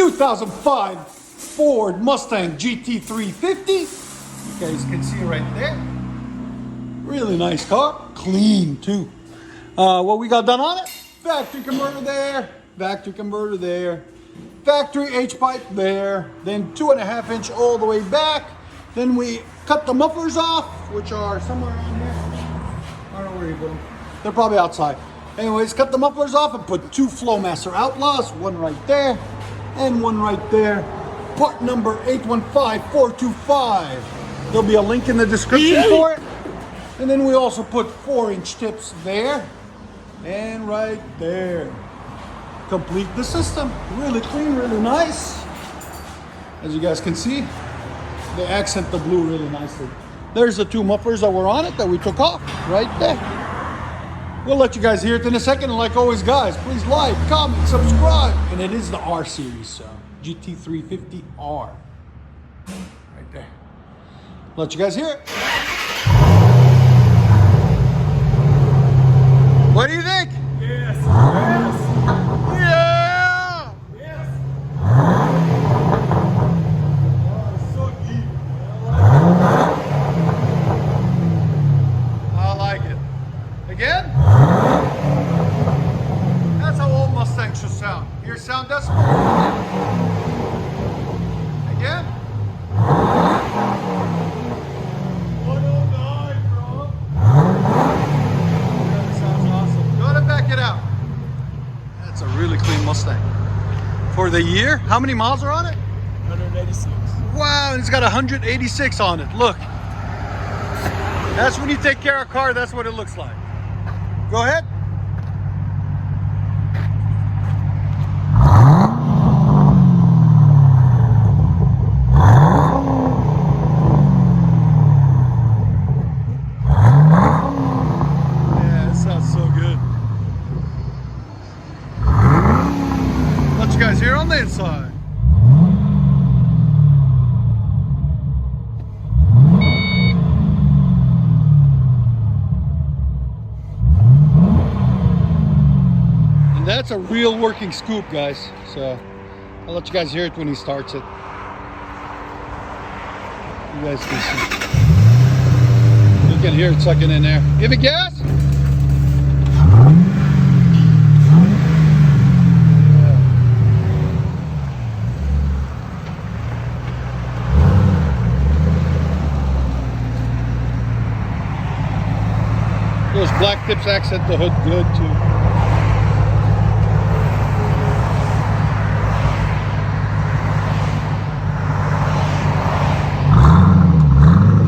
2005 Ford Mustang GT350. You guys can see it right there. Really nice car, clean too. What we got done on it? Factory converter there, factory converter there, factory H-pipe there, then 2.5 inch all the way back. Then we cut the mufflers off, which are somewhere around here. I don't know where you put them. They're probably outside. Anyways, cut the mufflers off and put 2 FLOWMASTER Outlaws, one right there and one right there. Part number 815425. There'll be a link in the description for it. And then we also put 4-inch tips there and right there. Complete the system. Really clean, really nice. As you guys can see, they accent the blue really nicely. There's the 2 mufflers that were on it that we took off right there. We'll let you guys hear it in a second. And like always, guys, please like, comment, subscribe. And it is the R series, so GT350R. Right there. Let you guys hear it. What do you think? Yes. Yes. Yeah! Yes. So deep. I like it. Again? That's how old Mustangs should sound. Hear sound decibel? Again? 109, bro. That sounds awesome. Go ahead and back it out. That's a really clean Mustang. For the year, how many miles are on it? 186. Wow, and it's got 186 on it. Look. That's when you take care of a car, that's what it looks like. Go ahead. Yeah, it sounds so good. Let you guys hear on the inside. And that's a real working scoop, guys. So I'll let you guys hear it when he starts it. You guys can see. You can hear it sucking in there. Give it gas. Those black tips accent the hood good too.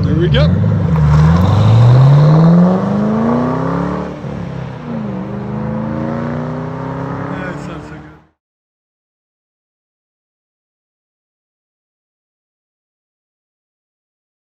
There we go.